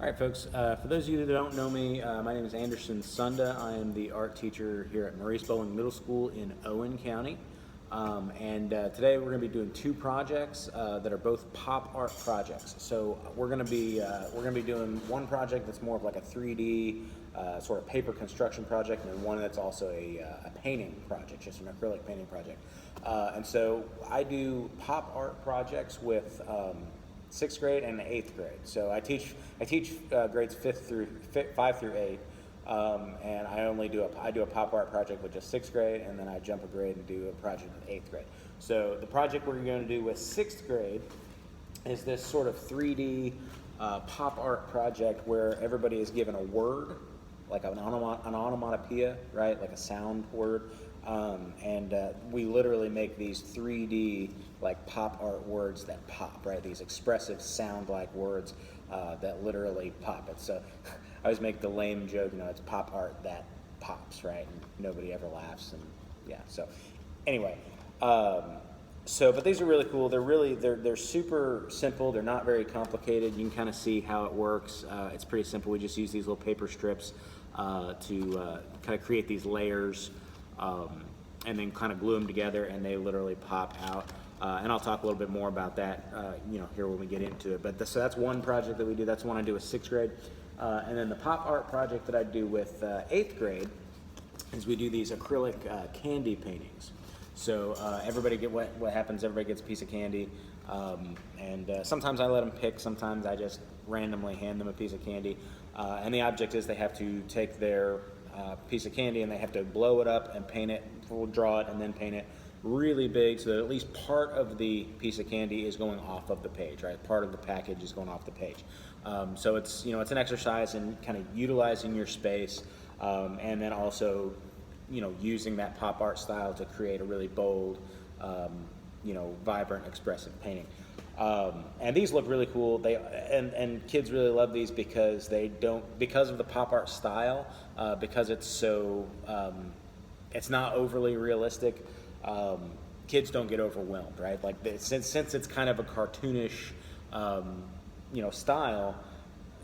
All right, folks, for those of you that don't know me, my name is Anderson Sunda. I am the art teacher here at Maurice Bowling Middle School in Owen County. Today we're going to be doing two projects that are both pop art projects. So we're going to be doing one project that's more of like a 3D sort of paper construction project, and then one that's also a painting project, just an acrylic painting project. And so I do pop art projects with 6th grade and 8th grade. So I teach grades 5 through 8, and I do a pop art project with just 6th grade, and then I jump a grade and do a project with 8th grade. So the project we're going to do with 6th grade is this sort of 3D pop art project where everybody is given a word, like an onomatopoeia, right? Like a sound word. We literally make these 3D like pop art words that pop, right? These expressive sound-like words that literally pop. It's I always make the lame joke, it's pop art that pops, right? And nobody ever laughs, and yeah. So anyway, but these are really cool. They're super simple. They're not very complicated. You can kind of see how it works. It's pretty simple. We just use these little paper strips to kind of create these layers. And then kind of glue them together, and they literally pop out. And I'll talk a little bit more about that, here when we get into it. So that's one project that we do. That's one I do with 6th grade. And then the pop art project that I do with 8th grade is we do these acrylic candy paintings. So what happens, everybody gets a piece of candy. Sometimes I let them pick, sometimes I just randomly hand them a piece of candy. And the object is they have to take their piece of candy and they have to blow it up and paint it. We'll draw it and then paint it really big so that at least part of the piece of candy is going off of the page, right? Part of the package is going off the page. So it's an exercise in kind of utilizing your space, and then also using that pop art style to create a really bold, vibrant, expressive painting. And these look really cool. And kids really love these because because of the pop art style, because it's so it's not overly realistic. Kids don't get overwhelmed, right? Like since it's kind of a cartoonish, style,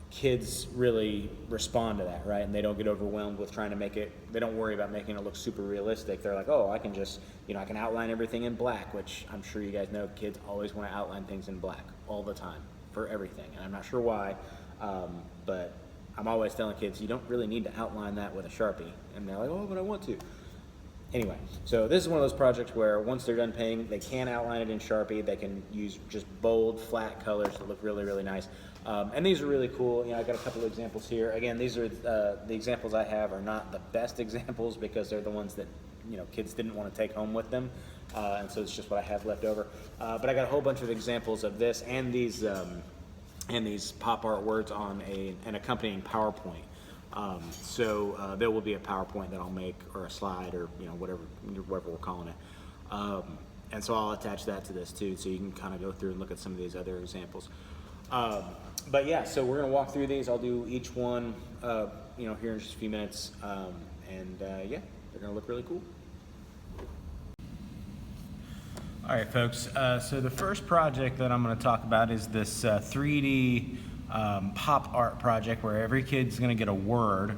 kids really respond to that, right? And they don't get overwhelmed with trying to make it. They don't worry about making it look super realistic. They're like, oh, I can just, I can outline everything in black, which I'm sure you guys know kids always want to outline things in black all the time for everything. And I'm not sure why, but I'm always telling kids, you don't really need to outline that with a Sharpie. And they're like, oh, but I want to. Anyway, so this is one of those projects where once they're done painting, they can outline it in Sharpie. They can use just bold, flat colors that look really, really nice. And these are really cool. I got a couple of examples here. Again, these are the examples I have are not the best examples because they're the ones that kids didn't want to take home with them, and so it's just what I have left over. But I got a whole bunch of examples of this and these pop art words on an accompanying PowerPoint. So there will be a PowerPoint that I'll make, or a slide, or whatever we're calling it. And so I'll attach that to this too, so you can kind of go through and look at some of these other examples. But yeah, so we're gonna walk through these. I'll do each one, here in just a few minutes, yeah, they're gonna look really cool. All right, folks. So the first project that I'm going to talk about is this 3D pop art project where every kid's going to get a word,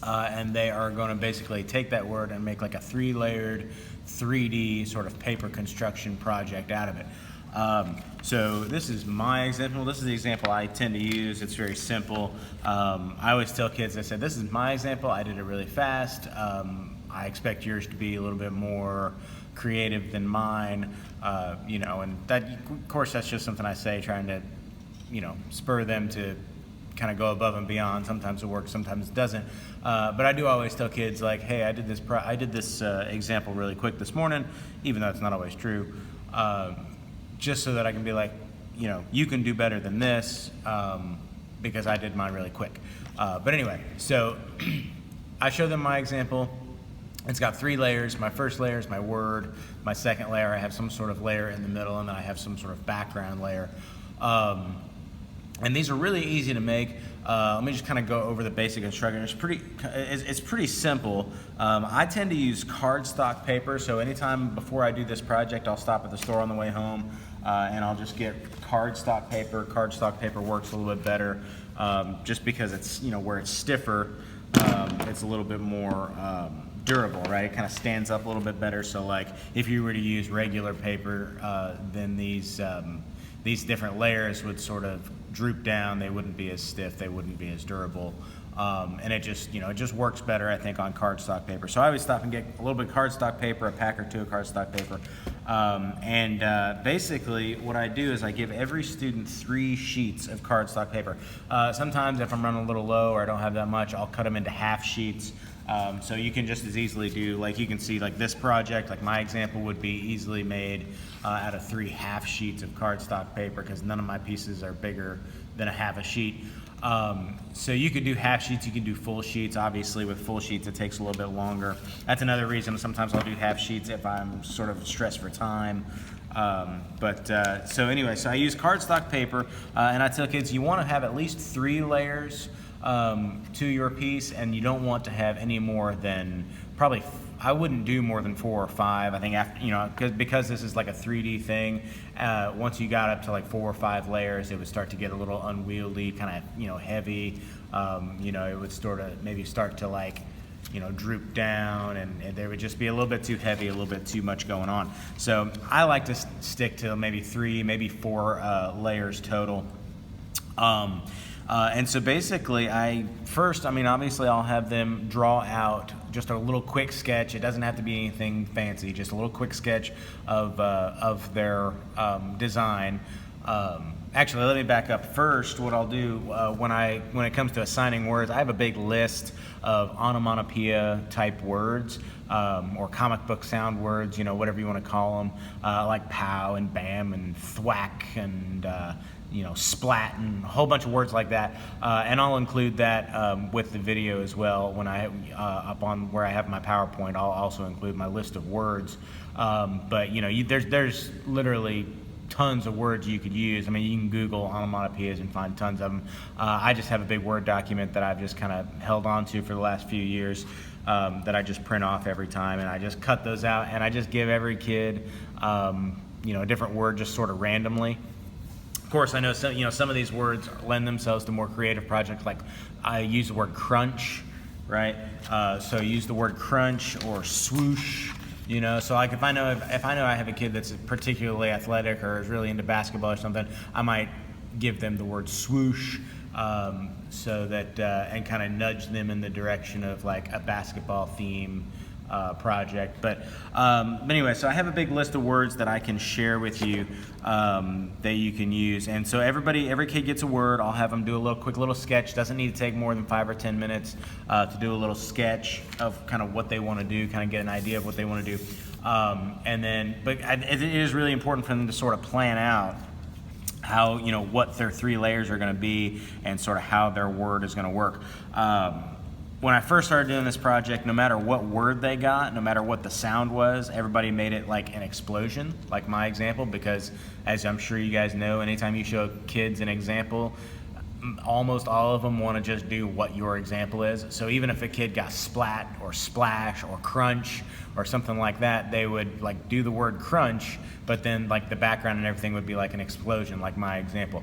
and they are going to basically take that word and make like a 3-layered 3D sort of paper construction project out of it. So this is my example. This is the example I tend to use. It's very simple. I always tell kids, I said, this is my example. I did it really fast. I expect yours to be a little bit more creative than mine, and that, of course, that's just something I say, trying to, spur them to kind of go above and beyond. Sometimes it works, sometimes it doesn't. But I do always tell kids, like, hey, I did this example really quick this morning, even though it's not always true, just so that I can be like, you can do better than this, because I did mine really quick. But anyway, so I show them my example. It's got 3 layers. My first layer is my word. My second layer, I have some sort of layer in the middle, and then I have some sort of background layer. And these are really easy to make. Let me just kind of go over the basic instruction. It's pretty simple. I tend to use cardstock paper, so anytime before I do this project, I'll stop at the store on the way home. and I'll just get cardstock paper. Cardstock paper works a little bit better, just because it's, where it's stiffer, it's a little bit more durable, right? It kind of stands up a little bit better. So like if you were to use regular paper, then these different layers would sort of droop down. They wouldn't be as stiff. They wouldn't be as durable. And it just works better, I think, on cardstock paper. So I always stop and get a little bit of cardstock paper, a pack or two of cardstock paper. Basically what I do is I give every student 3 sheets of cardstock paper. Sometimes if I'm running a little low or I don't have that much, I'll cut them into half sheets. So you can just as easily do, like you can see, like this project, like my example would be easily made out of 3 half sheets of cardstock paper, because none of my pieces are bigger than a half a sheet. So you could do half sheets, you can do full sheets. Obviously with full sheets it takes a little bit longer. That's another reason sometimes I'll do half sheets if I'm sort of stressed for time. So anyway, so I use cardstock paper, and I tell kids you want to have at least 3 layers to your piece, and you don't want to have any more than probably, I wouldn't do more than 4 or 5. I think after, because this is like a 3D thing, once you got up to like 4 or 5 layers, it would start to get a little unwieldy, kind of, heavy. It would sort of maybe start to like, droop down, and there would just be a little bit too heavy, a little bit too much going on. So I like to stick to maybe 3, maybe 4 layers total. And so basically obviously I'll have them draw out just a little quick sketch. It doesn't have to be anything fancy, just a little quick sketch of their design. Actually, let me back up. First, what I'll do when it comes to assigning words, I have a big list of onomatopoeia type words, or comic book sound words, whatever you want to call them, like pow and bam and thwack and splat and a whole bunch of words like that. And I'll include that with the video as well. When I up on where I have my PowerPoint, I'll also include my list of words. There's literally tons of words you could use. I mean, you can Google onomatopoeias and find tons of them. I just have a big Word document that I've just kind of held on to for the last few years, that I just print off every time, and I just cut those out, and I just give every kid a different word just sort of randomly. Of course, I know some of these words lend themselves to more creative projects. Like I use the word crunch, right? So I use the word crunch or swoosh. So like if I know I have a kid that's particularly athletic or is really into basketball or something, I might give them the word swoosh, so that and kind of nudge them in the direction of like a basketball theme project. But anyway, so I have a big list of words that I can share with you, that you can use. And so every kid gets a word. I'll have them do a quick little sketch. Doesn't need to take more than 5 or 10 minutes to do a little sketch of kind of what they want to do, kind of get an idea of what they want to do. But it is really important for them to sort of plan out how, what their 3 layers are going to be and sort of how their word is going to work. When I first started doing this project, no matter what word they got, no matter what the sound was, everybody made it like an explosion, like my example, because as I'm sure you guys know, anytime you show kids an example, almost all of them want to just do what your example is. So even if a kid got splat or splash or crunch or something like that, they would like do the word crunch, but then like the background and everything would be like an explosion, like my example.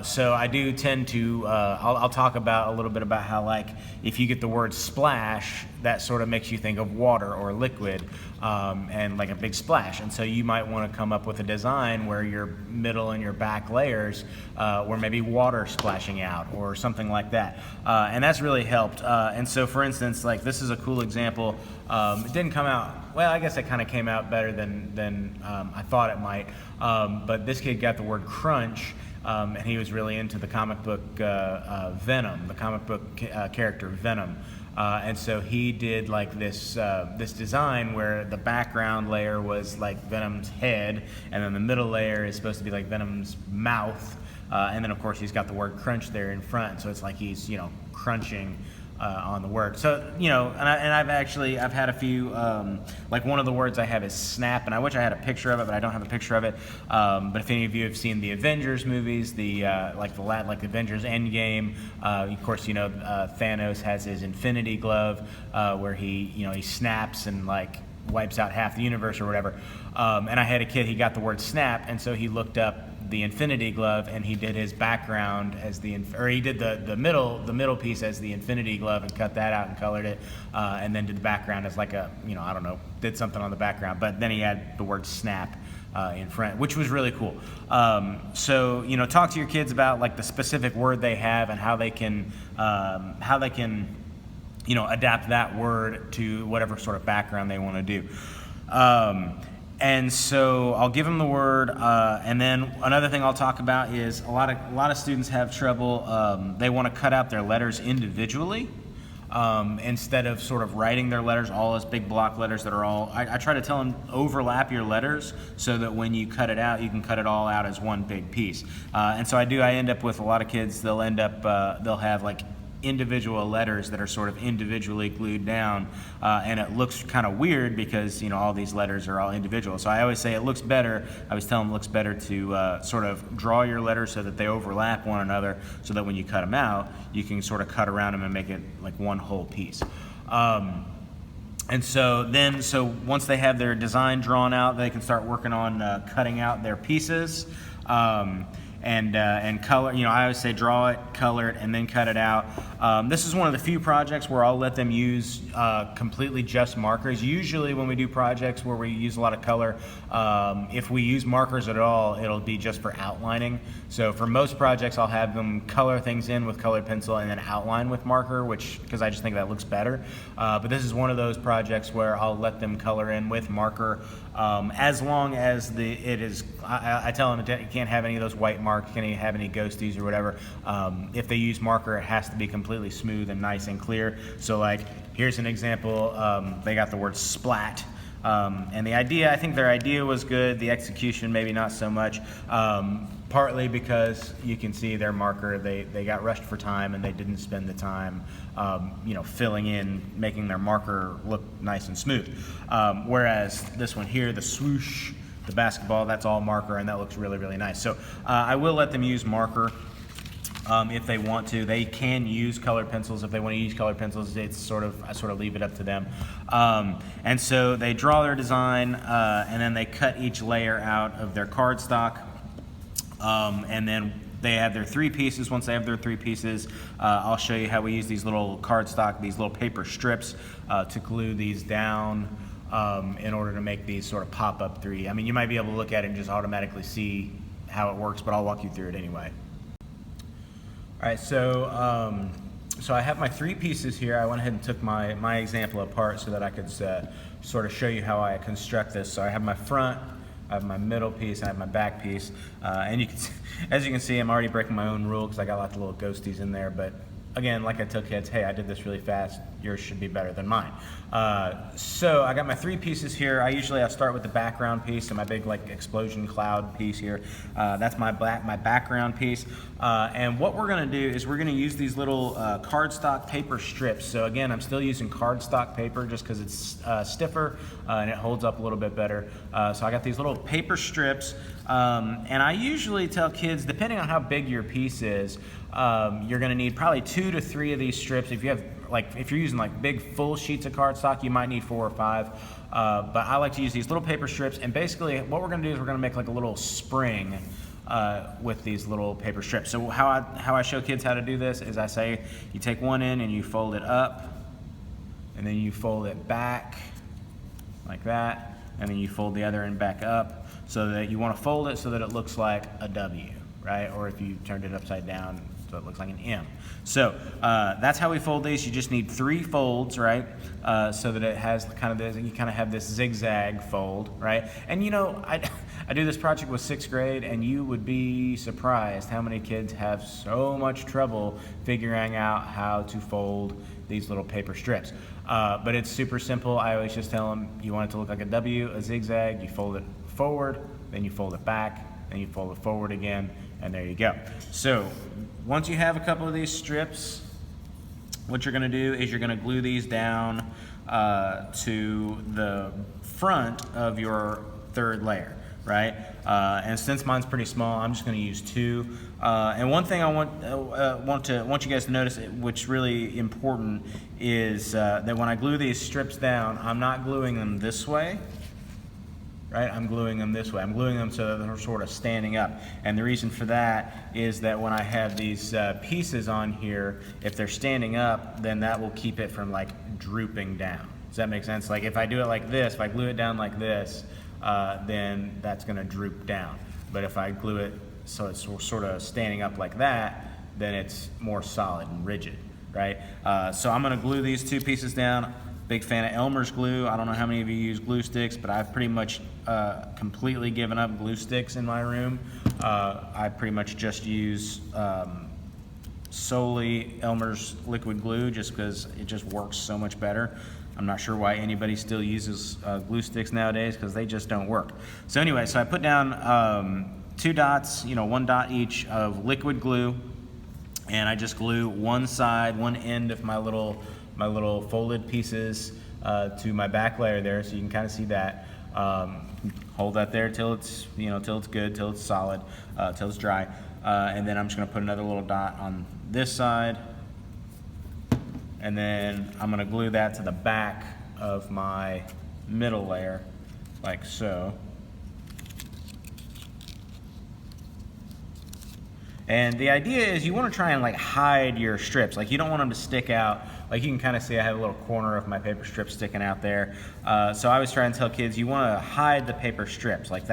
So I do tend to, I'll talk about a little bit about how like if you get the word splash, that sort of makes you think of water or liquid, and like a big splash. And so you might want to come up with a design where your middle and your back layers were maybe water splashing out or something like that. And that's really helped. And so for instance, like this is a cool example. It didn't come out, well, I guess it kind of came out better than I thought it might. But this kid got the word crunch, and he was really into the comic book Venom, the comic book character Venom. And so he did like this design where the background layer was like Venom's head, and then the middle layer is supposed to be like Venom's mouth, and then of course he's got the word crunch there in front, so it's like he's crunching on the word. So I've had a few, like one of the words I have is snap, and I wish I had a picture of it, but I don't have a picture of it. But if any of you have seen the Avengers movies, like the Avengers Endgame, of course Thanos has his Infinity Glove, where he snaps and like wipes out half the universe or whatever. And I had a kid, he got the word snap, and so he looked up the infinity glove, and he did his background as he did the middle piece as the infinity glove and cut that out and colored it, and then did the background as like a, I don't know, did something on the background, but then he had the word snap in front, which was really cool. So talk to your kids about like the specific word they have and how they can adapt that word to whatever sort of background they want to do. And so I'll give them the word, and then another thing I'll talk about is a lot of students have trouble. They want to cut out their letters individually instead of sort of writing their letters all as big block letters that are all. I try to tell them overlap your letters so that when you cut it out, you can cut it all out as one big piece. And so I end up with a lot of kids. They'll have like individual letters that are sort of individually glued down, and it looks kind of weird because all these letters are all individual. So I always say it looks better. I always tell them it looks better to sort of draw your letters so that they overlap one another, so that when you cut them out, you can sort of cut around them and make it like one whole piece. And so once they have their design drawn out, they can start working on cutting out their pieces. And color, I always say draw it, color it, and then cut it out. This is one of the few projects where I'll let them use completely just markers. Usually when we do projects where we use a lot of color, if we use markers at all, it'll be just for outlining. So for most projects, I'll have them color things in with colored pencil and then outline with marker, because I just think that looks better. But this is one of those projects where I'll let them color in with marker, as long as I tell them you can't have any of those white marks, can't have any ghosties or whatever. If they use marker, it has to be completely smooth and nice and clear. So like, here's an example. They got the word splat. And I think their idea was good. The execution, maybe not so much. Partly because you can see their marker, they got rushed for time and they didn't spend the time, filling in, making their marker look nice and smooth. Whereas this one here, the swoosh, the basketball, that's all marker, and that looks really, really nice. So I will let them use marker if they want to. They can use colored pencils if they want to use colored pencils. I sort of leave it up to them. And so they draw their design, and then they cut each layer out of their cardstock. And then they have their three pieces. Once they have their three pieces, I'll show you how we use these little cardstock, these little paper strips to glue these down in order to make these sort of pop-up 3D. I mean, you might be able to look at it and just automatically see how it works, but I'll walk you through it anyway. All right, so I have my three pieces here. I went ahead and took my example apart so that I could sort of show you how I construct this. So I have my front, I have my middle piece, I have my back piece, and as you can see, I'm already breaking my own rule because I got lots of little ghosties in there, but again, like I tell kids, hey, I did this really fast, yours should be better than mine. So I got my three pieces here. I start with the background piece and my big like explosion cloud piece here. That's my background piece. And what we're gonna do is we're gonna use these little cardstock paper strips. So again, I'm still using cardstock paper just because it's stiffer and it holds up a little bit better. So I got these little paper strips, and I usually tell kids, depending on how big your piece is, you're gonna need probably 2 to 3 of these strips. If you're using like big full sheets of cardstock, you might need 4 or 5. But I like to use these little paper strips, and basically what we're gonna do is we're gonna make like a little spring with these little paper strips. So how I show kids how to do this is I say, you take one end and you fold it up, and then you fold it back like that, and then you fold the other end back up, so that you wanna fold it so that it looks like a W, right? Or if you turned it upside down, so it looks like an M. So that's how we fold these. You just need 3 folds, right? So that it has kind of this, you kind of have this zigzag fold, right? And I do this project with 6th grade, and you would be surprised how many kids have so much trouble figuring out how to fold these little paper strips. But it's super simple. I always just tell them, you want it to look like a W, a zigzag, you fold it forward, then you fold it back, then you fold it forward again, and there you go. So once you have a couple of these strips, what you're gonna do is you're gonna glue these down to the front of your 3rd layer. right? And since mine's pretty small, I'm just going to use 2. And one thing I want you guys to notice, which really important, is that when I glue these strips down, I'm not gluing them this way, right? I'm gluing them this way. I'm gluing them so that they're sort of standing up. And the reason for that is that when I have these pieces on here, if they're standing up, then that will keep it from like drooping down. Does that make sense? Like if I do it like this, if I glue it down like this, then that's going to droop down. But if I glue it so it's sort of standing up like that, then it's more solid and rigid, right? So I'm going to glue these 2 pieces down. Big fan of Elmer's glue. I don't know how many of you use glue sticks, but I've pretty much completely given up glue sticks in my room. I pretty much just use solely Elmer's liquid glue just because it just works so much better. I'm not sure why anybody still uses glue sticks nowadays because they just don't work. So anyway, so I put down 2 dots, 1 dot each of liquid glue, and I just glue one end of my little folded pieces to my back layer there, so you can kind of see that. Hold that there till it's till it's good, till it's solid, till it's dry, and then I'm just going to put another little dot on this side, and then I'm going to glue that to the back of my middle layer, like so. And the idea is you want to try and like hide your strips. Like you don't want them to stick out. Like you can kind of see I have a little corner of my paper strip sticking out there. So I always try and tell kids you want to hide the paper strips. Like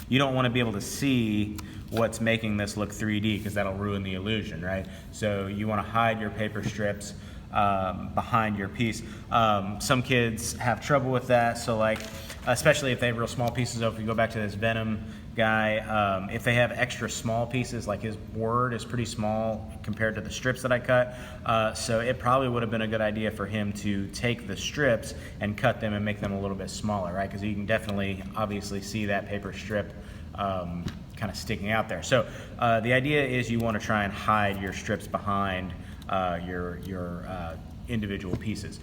you don't want to be able to see what's making this look 3D because that'll ruin the illusion, right? So you want to hide your paper strips behind your piece. Some kids have trouble with that. So like, especially if they have real small pieces. So if you go back to this Venom guy, if they have extra small pieces, like his word is pretty small compared to the strips that I cut, so it probably would have been a good idea for him to take the strips and cut them and make them a little bit smaller, right? Because you can definitely obviously see that paper strip kind of sticking out there. So the idea is you want to try and hide your strips behind your individual pieces.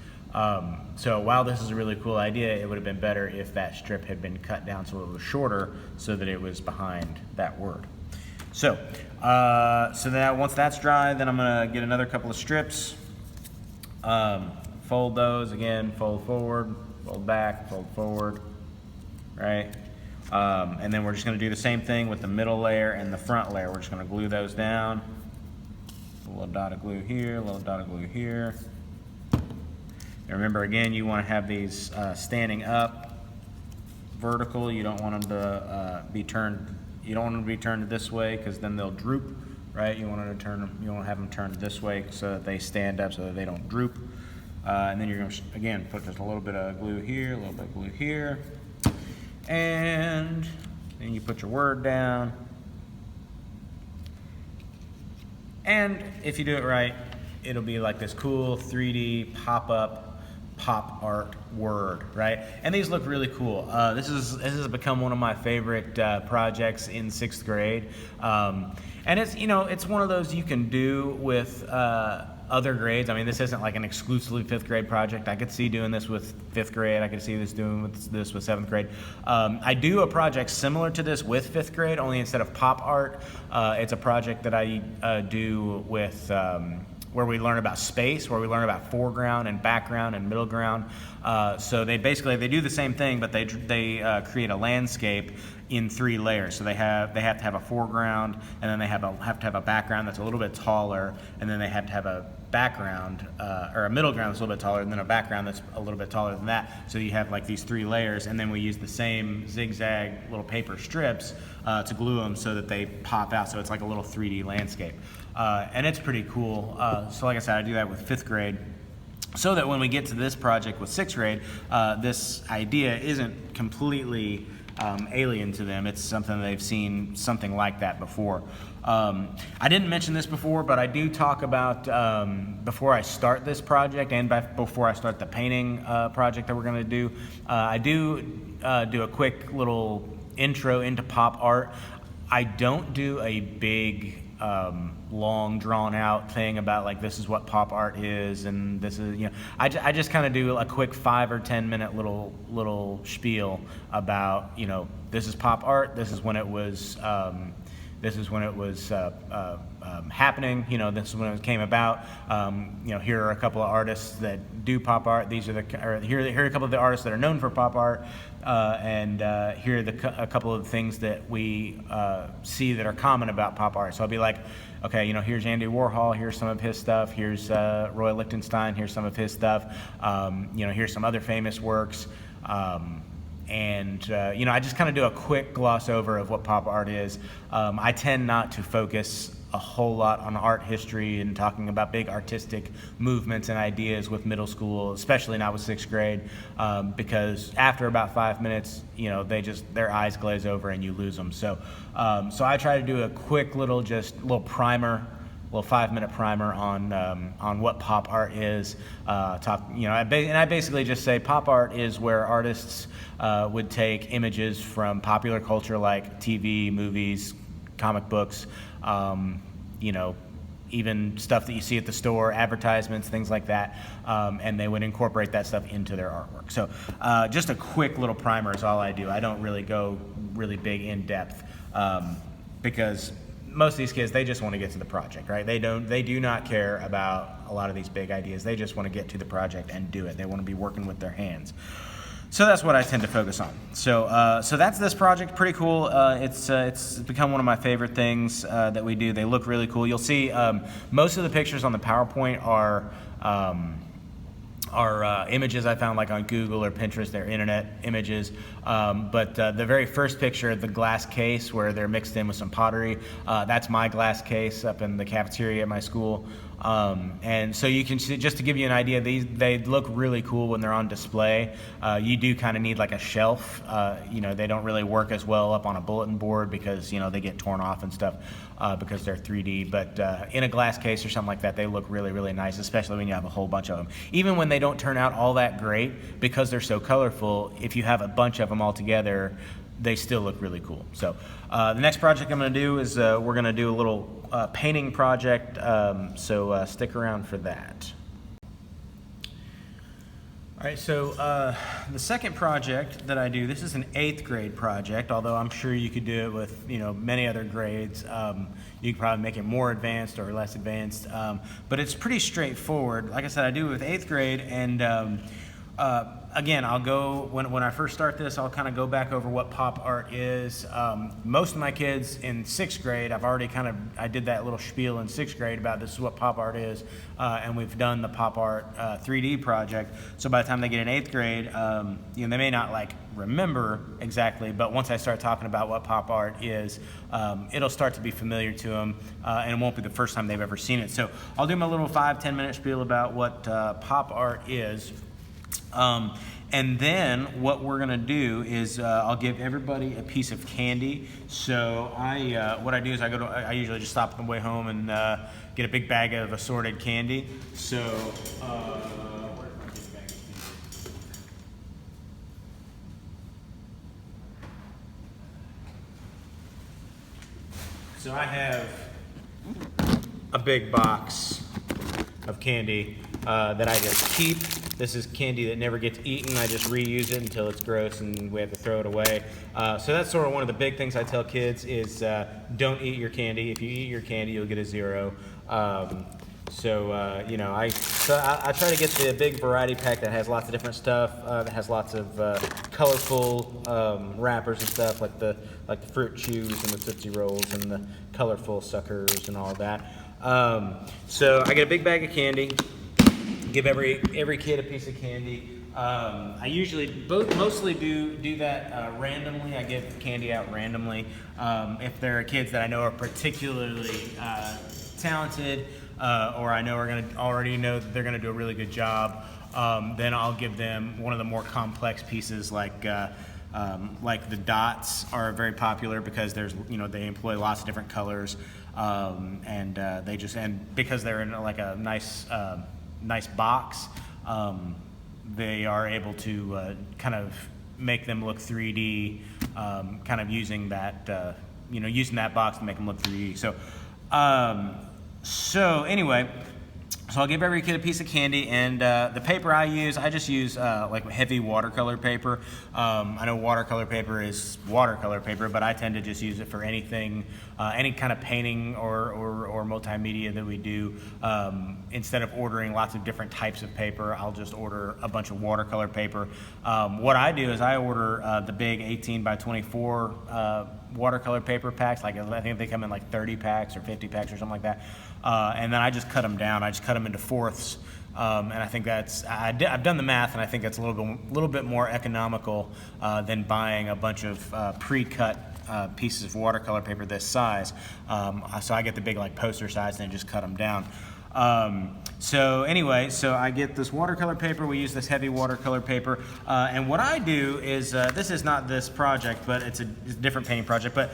So while this is a really cool idea, it would have been better if that strip had been cut down so it was shorter so that it was behind that word. So, so then once that's dry, then I'm going to get another couple of strips, fold those, again, fold forward, fold back, fold forward, right? And then we're just going to do the same thing with the middle layer and the front layer. We're just going to glue those down. A little dot of glue here, a little dot of glue here. And remember, again, you want to have these standing up, vertical. You don't want them to be turned. You don't want them to be turned this way because then they'll droop, right? You want to turn them. You want to have them turned this way so that they stand up, so that they don't droop. And then you're going to again put just a little bit of glue here, a little bit of glue here, and then you put your word down. And if you do it right, it'll be like this cool 3D pop-up pop art word, right? And these look really cool. This has become one of my favorite projects in 6th grade. And it's, it's one of those you can do with other grades. I mean, this isn't like an exclusively 5th grade project. I could see doing this with 5th grade. I could see doing this with 7th grade. I do a project similar to this with 5th grade, only instead of pop art, it's a project that I do with where we learn about space, where we learn about foreground and background and middle ground. So they do the same thing, but they create a landscape in 3 layers. So they have to have a foreground, and then they have to have a background that's a little bit taller, and then they have to have a background or a middle ground that's a little bit taller, and then a background that's a little bit taller than that. So you have like these 3 layers, and then we use the same zigzag little paper strips to glue them so that they pop out. So it's like a little 3D landscape, and it's pretty cool. So like I said, I do that with 5th grade. So that when we get to this project with 6th grade, this idea isn't completely alien to them. It's something they've seen something like that before. I didn't mention this before, but I do talk about before I start this project and before I start the painting project that we're going to do, I do a quick little intro into pop art. I don't do a big, long drawn out thing about like this is what pop art is and this is, I just kind of do a quick 5 or 10 minute little spiel about, this is pop art. This is when it was happening. This is when it came about. Here are a couple of artists that do pop art. Here are a couple of the artists that are known for pop art, and here are a couple of things that we see that are common about pop art. So I'll be like, okay, here's Andy Warhol. Here's some of his stuff. Here's Roy Lichtenstein. Here's some of his stuff. Here's some other famous works. I just kind of do a quick gloss over of what pop art is. I tend not to focus a whole lot on art history and talking about big artistic movements and ideas with middle school, especially not with 6th grade, because after about 5 minutes, their eyes glaze over and you lose them. So I try to do a quick little primer, little 5-minute primer on what pop art is. I basically just say pop art is where artists would take images from popular culture like TV, movies, comic books, even stuff that you see at the store, advertisements, things like that, and they would incorporate that stuff into their artwork. So just a quick little primer is all I do. I don't really go really big in depth because most of these kids, they just want to get to the project, right? They do not care about a lot of these big ideas. They just want to get to the project and do it. They want to be working with their hands. So that's what I tend to focus on. So that's this project. Pretty cool. It's become one of my favorite things that we do. They look really cool. You'll see most of the pictures on the PowerPoint are images I found like on Google or Pinterest. They're internet images. But the very first picture, the glass case where they're mixed in with some pottery, that's my glass case up in the cafeteria at my school. And so you can see, just to give you an idea, they look really cool when they're on display. You do kind of need like a shelf. They don't really work as well up on a bulletin board because they get torn off and stuff because they're 3D. But in a glass case or something like that, they look really, really nice, especially when you have a whole bunch of them. Even when they don't turn out all that great, because they're so colorful, if you have a bunch of them all together, they still look really cool. So the next project I'm going to do is we're going to do a little painting project, so stick around for that. All right, so the second project that I do, this is an 8th grade project, although I'm sure you could do it with many other grades. You could probably make it more advanced or less advanced, but it's pretty straightforward. Like I said, I do it with 8th grade, and again, I'll go, when I first start this, I'll kind of go back over what pop art is. Most of my kids in 6th grade, I did that little spiel in 6th grade about this is what pop art is, and we've done the pop art 3D project. So by the time they get in 8th grade, they may not remember exactly, but once I start talking about what pop art is, it'll start to be familiar to them, and it won't be the first time they've ever seen it. So I'll do my little 5-10 minute spiel about what pop art is. And then what we're gonna do is I'll give everybody a piece of candy. So what I do is I usually just stop on the way home and get a big bag of assorted candy. So where's my big bag of candy? So I have a big box of candy that I just keep. This is candy that never gets eaten. I just reuse it until it's gross and we have to throw it away. So that's sort of one of the big things I tell kids is don't eat your candy. If you eat your candy, you'll get a 0. I try to get the big variety pack that has lots of different stuff, that has lots of colorful wrappers and stuff, like the fruit chews and the Tootsie Rolls and the colorful suckers and all that. So I get a big bag of candy. Give every kid a piece of candy. I usually mostly do that randomly. I give candy out randomly. If there are kids that I know are particularly talented, or I know already know that they're gonna do a really good job, then I'll give them one of the more complex pieces, like the dots are very popular because they employ lots of different colors, and because they're in a nice box, they are able to kind of make them look 3D, kind of using that using that box to make them look 3D. So anyway, so I'll give every kid a piece of candy, and the paper I just use like heavy watercolor paper. I know watercolor paper is watercolor paper, but I tend to just use it for anything, any kind of painting or multimedia that we do. Instead of ordering lots of different types of paper, I'll just order a bunch of watercolor paper. What I do is I order the big 18 by 24 watercolor paper packs. Like I think they come in like 30 packs or 50 packs or something like that. And then I just cut them down. I just cut them into fourths. And I think I've done the math, and I think that's a little bit more economical than buying a bunch of pre-cut pieces of watercolor paper this size. So I get the big like poster size and just cut them down. So anyway, so I get this watercolor paper. We use this heavy watercolor paper, and what I do is this is not this project, but it's a different painting project. But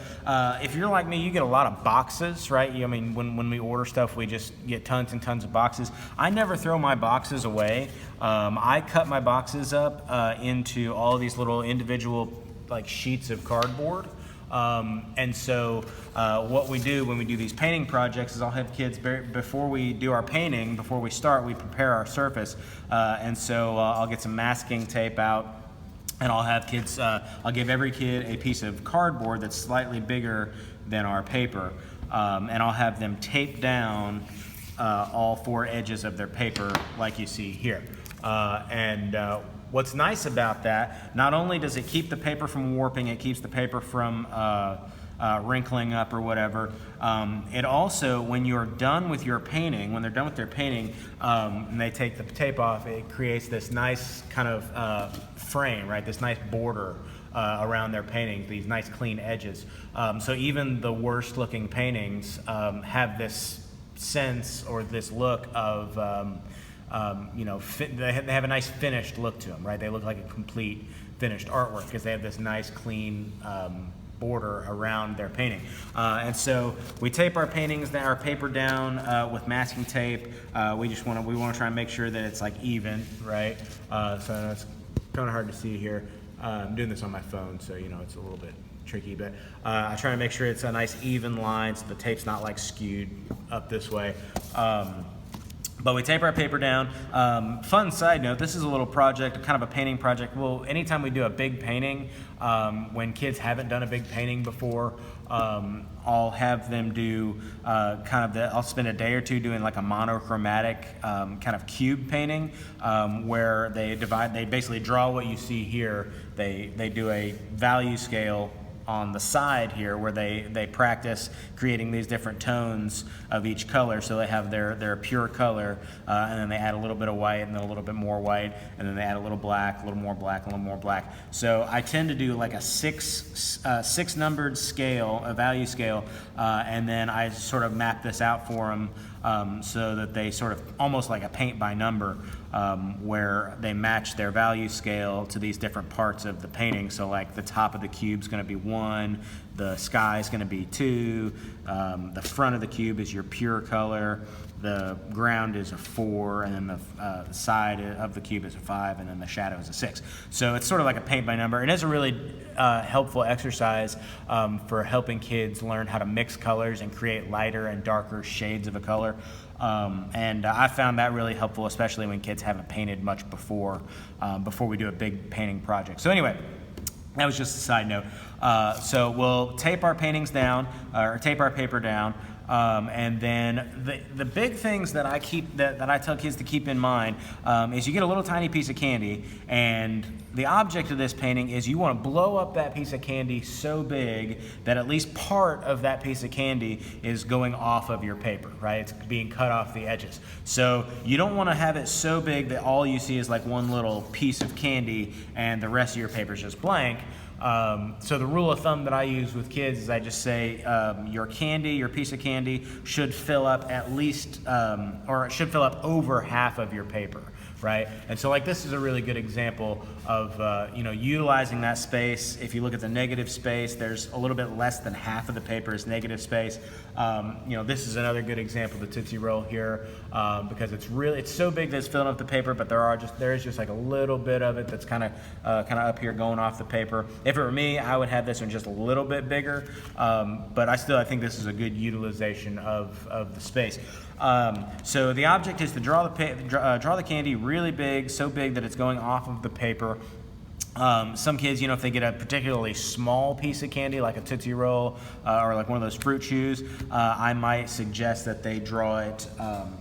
if you're like me, you get a lot of boxes, right? I mean, when we order stuff, we just get tons and tons of boxes. I never throw my boxes away. I cut my boxes up into all these little individual like sheets of cardboard. And so what we do when we do these painting projects is I'll have kids, before we do our painting, before we start, we prepare our surface. And so I'll get some masking tape out, and I'll have kids, I'll give every kid a piece of cardboard that's slightly bigger than our paper. And I'll have them tape down all four edges of their paper like you see here. What's nice about that, not only does it keep the paper from warping, it keeps the paper from wrinkling up or whatever. It also, when you're done with your painting, when they're done with their painting, and they take the tape off, it creates this nice kind of frame, right? This nice border around their painting, these nice clean edges. So even the worst looking paintings have this sense or this look of they have a nice finished look to them, right? They look like a complete finished artwork because they have this nice clean border around their painting. And so we tape our paper down with masking tape. We want to try and make sure that it's like even, right? So it's kind of hard to see here. I'm doing this on my phone, so it's a little bit tricky, but I try to make sure it's a nice even line so the tape's not like skewed up this way. But we tape our paper down. Fun side note, this is a little project, kind of a painting project. Well, anytime we do a big painting, when kids haven't done a big painting before, I'll have them do I'll spend a day or two doing like a monochromatic kind of cube painting where they basically draw what you see here. They do a value scale on the side here where they practice creating these different tones of each color. So they have their pure color, and then they add a little bit of white and then a little bit more white, and then they add a little black, a little more black, a little more black. So I tend to do like a six numbered scale, a value scale, and then I sort of map this out for them so that they sort of almost like a paint by number, where they match their value scale to these different parts of the painting. So like the top of the cube is going to be 1, the sky is going to be 2, the front of the cube is your pure color, the ground is a 4, and then the side of the cube is a 5, and then the shadow is a 6. So it's sort of like a paint by number, and it's a really helpful exercise for helping kids learn how to mix colors and create lighter and darker shades of a color. And I found that really helpful, especially when kids haven't painted much before we do a big painting project. So anyway, that was just a side note. So we'll tape our paintings down, or tape our paper down, and then the big things that I tell kids to keep in mind is you get a little tiny piece of candy, and the object of this painting is you want to blow up that piece of candy so big that at least part of that piece of candy is going off of your paper, right? It's being cut off the edges. So you don't want to have it so big that all you see is like one little piece of candy and the rest of your paper is just blank. So the rule of thumb that I use with kids is I just say your piece of candy should fill up at least, or it should fill up over half of your paper, right? And so like this is a really good example of utilizing that space. If you look at the negative space, there's a little bit less than half of the paper is negative space. This is another good example of the Tootsie Roll here, because it's so big that it's filling up the paper, but there is just like a little bit of it that's kind of up here going off the paper. If it were me, I would have this one just a little bit bigger, but I think this is a good utilization of the space. So the object is to draw the candy really big, so big that it's going off of the paper. Some kids, if they get a particularly small piece of candy, like a Tootsie Roll or like one of those fruit chews, I might suggest that they draw it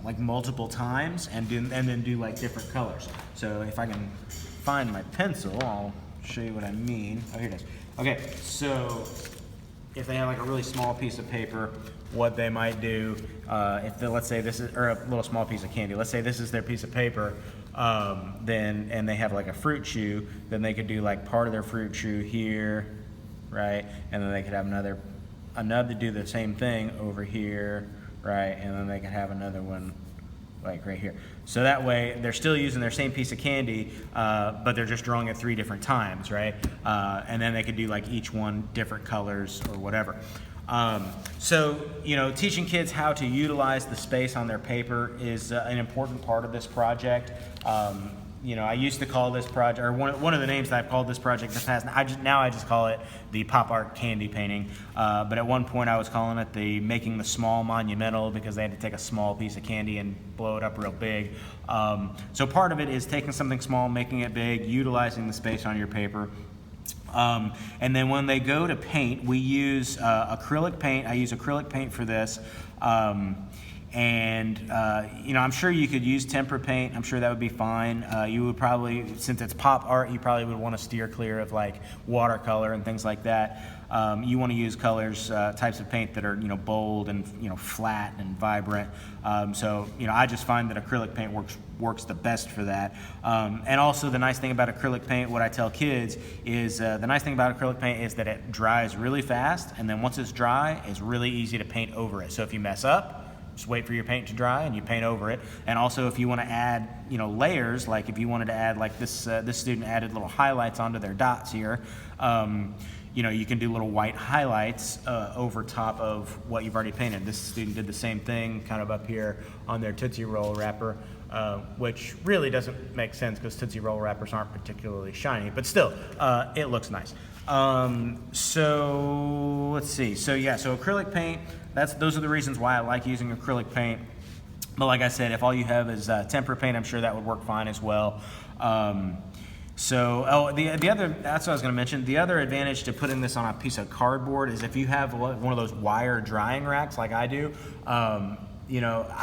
like multiple times and then do like different colors. So if I can find my pencil, I'll show you what I mean. Oh, here it is. Okay, so if they have like a really small piece of paper, what they might do, let's say this is, or a little small piece of candy, let's say this is their piece of paper, and they have like a fruit chew, then they could do like part of their fruit chew here, right? And then they could have another do the same thing over here, right? And then they could have another one like right here. So that way they're still using their same piece of candy, but they're just drawing it 3 different times, right? And then they could do like each one different colors or whatever. Teaching kids how to utilize the space on their paper is an important part of this project. I used to call this project, or one of the names that I've called this project in the past, now I just call it the Pop Art Candy Painting. But at one point I was calling it the Making the Small Monumental, because they had to take a small piece of candy and blow it up real big. So part of it is taking something small, making it big, utilizing the space on your paper. And then when they go to paint, we use acrylic paint. I use acrylic paint for this. I'm sure you could use tempera paint. I'm sure that would be fine. You would probably, since it's pop art, you probably would want to steer clear of like watercolor and things like that. You want to use colors, types of paint that are, bold and, flat and vibrant. I just find that acrylic paint works the best for that. And also the nice thing about acrylic paint, what I tell kids is, the nice thing about acrylic paint is that it dries really fast, and then once it's dry, it's really easy to paint over it. So if you mess up, just wait for your paint to dry and you paint over it. And also if you want to add, layers, like if you wanted to add, like this student added little highlights onto their dots here, you can do little white highlights over top of what you've already painted. This student did the same thing kind of up here on their Tootsie Roll wrapper, which really doesn't make sense because Tootsie Roll wrappers aren't particularly shiny, but still, it looks nice. So let's see. So acrylic paint, those are the reasons why I like using acrylic paint. But like I said, if all you have is tempera paint, I'm sure that would work fine as well. The other, that's what I was going to mention. The other advantage to putting this on a piece of cardboard is if you have one of those wire drying racks like I do. I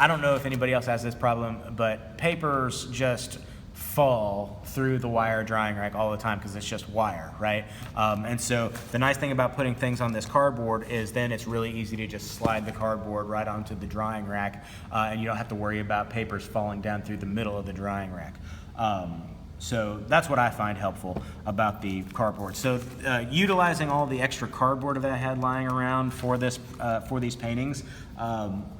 don't know if anybody else has this problem, but papers just fall through the wire drying rack all the time because it's just wire, right? And so the nice thing about putting things on this cardboard is then it's really easy to just slide the cardboard right onto the drying rack, and you don't have to worry about papers falling down through the middle of the drying rack. So that's what I find helpful about the cardboard. So utilizing all the extra cardboard that I had lying around for these paintings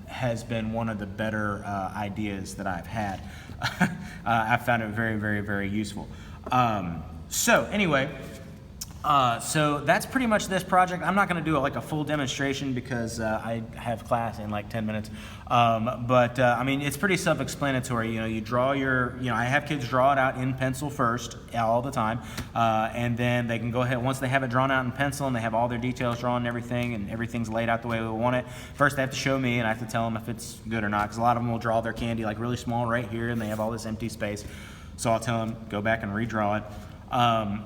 has been one of the better ideas that I've had. I've found it very, very, very useful. So that's pretty much this project. I'm not going to do like a full demonstration because I have class in like 10 minutes. It's pretty self-explanatory. You draw I have kids draw it out in pencil first all the time. And then they can go ahead, once they have it drawn out in pencil and they have all their details drawn and everything's laid out the way we want it, first they have to show me and I have to tell them if it's good or not. Because a lot of them will draw their candy like really small right here and they have all this empty space. So I'll tell them, go back and redraw it.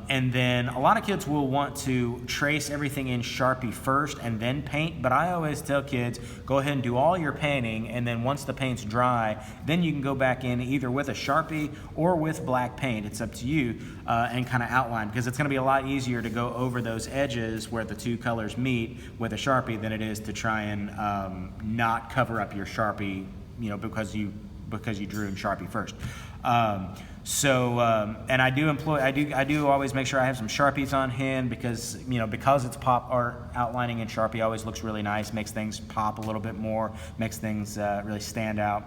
And then a lot of kids will want to trace everything in Sharpie first and then paint, but I always tell kids, go ahead and do all your painting, and then once the paint's dry, then you can go back in either with a Sharpie or with black paint, it's up to you, and kind of outline, because it's going to be a lot easier to go over those edges where the two colors meet with a Sharpie than it is to try and not cover up your Sharpie, because you drew in Sharpie first. And I do always make sure I have some Sharpies on hand because it's pop art, outlining in Sharpie always looks really nice, makes things pop a little bit more, makes things really stand out.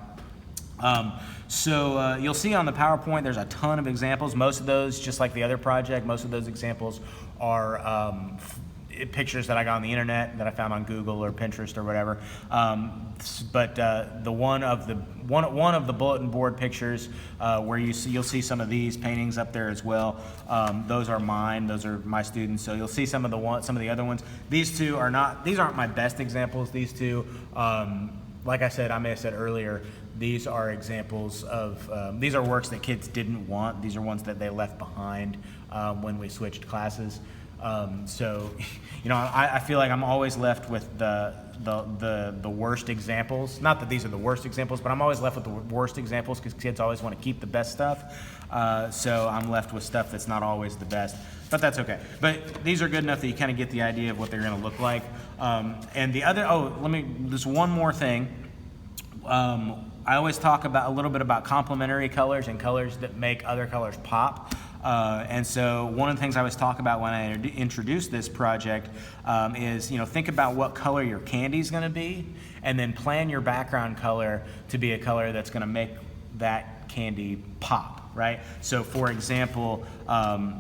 You'll see on the PowerPoint there's a ton of examples. Most of those, just like the other project, most of those examples are pictures that I got on the internet that I found on Google or Pinterest or whatever. But the one of the bulletin board pictures where you'll see some of these paintings up there as well. Those are mine. Those are my students. So you'll see some of the other ones. These aren't my best examples. These two, like I said, I may have said earlier, these are examples of, these are works that kids didn't want. These are ones that they left behind when we switched classes. So, I feel like I'm always left with the worst examples. Not that these are the worst examples, but I'm always left with the worst examples because kids always want to keep the best stuff. So I'm left with stuff that's not always the best, but that's okay. But these are good enough that you kind of get the idea of what they're going to look like. And the other, just one more thing. I always talk about a little bit about complementary colors and colors that make other colors pop. And so one of the things I always talk about when I introduce this project is, think about what color your candy is going to be, and then plan your background color to be a color that's going to make that candy pop. Right. So, for example,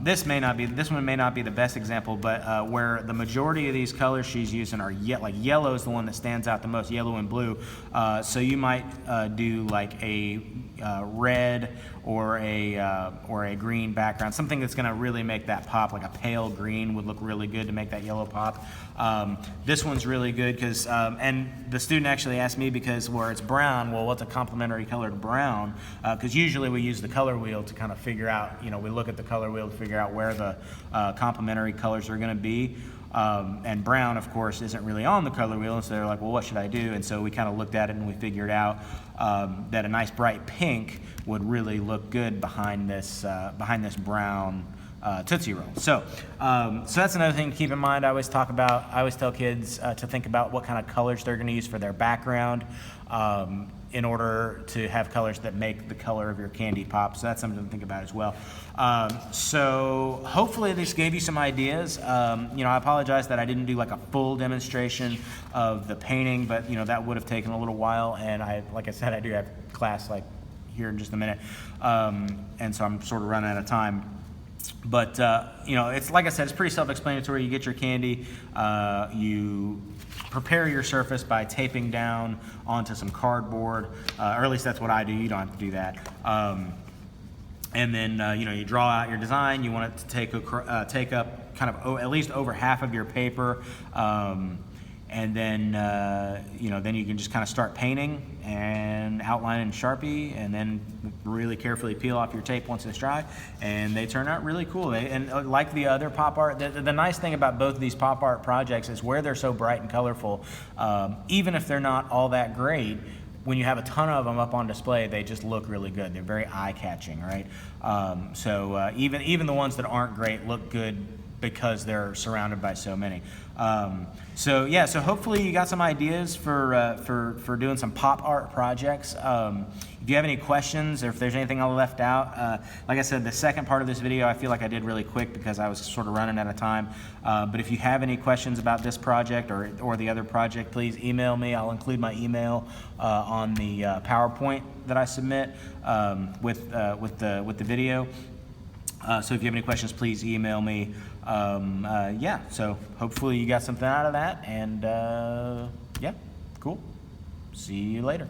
this one may not be the best example, but where the majority of these colors she's using are like yellow is the one that stands out the most, yellow and blue. So you might do like a red or a green background, something that's going to really make that pop. Like a pale green would look really good to make that yellow pop. This one's really good because, and the student actually asked me because where it's brown, well, what's a complementary color to brown? Because usually we use the color wheel to kind of figure out, we look at the color wheel to figure out where the complementary colors are going to be. And brown, of course, isn't really on the color wheel, and so they're like, well, what should I do? And so we kind of looked at it and we figured out that a nice bright pink would really look good behind this brown Tootsie Roll. So that's another thing to keep in mind. I always tell kids to think about what kind of colors they're going to use for their background in order to have colors that make the color of your candy pop. So that's something to think about as well. So hopefully this gave you some ideas. I apologize that I didn't do like a full demonstration of the painting, but that would have taken a little while. And like I said, I do have class like here in just a minute. And so I'm sort of running out of time. But, it's like I said, it's pretty self-explanatory. You get your candy, you prepare your surface by taping down onto some cardboard, or at least that's what I do. You don't have to do that. And then, you draw out your design. You want it to take up kind of at least over half of your paper. And then, then you can just kind of start painting and outline in Sharpie, and then really carefully peel off your tape once it's dry, and they turn out really cool. And like the other pop art, the nice thing about both of these pop art projects is where they're so bright and colorful, even if they're not all that great, when you have a ton of them up on display, they just look really good. They're very eye-catching, right? So even the ones that aren't great look good because they're surrounded by so many. So hopefully you got some ideas for doing some pop art projects. If you have any questions or if there's anything I left out, like I said, the second part of this video I feel like I did really quick because I was sort of running out of time. But if you have any questions about this project or the other project, please email me. I'll include my email on the PowerPoint that I submit with the video. So if you have any questions, please email me. So hopefully you got something out of that, and cool. See you later.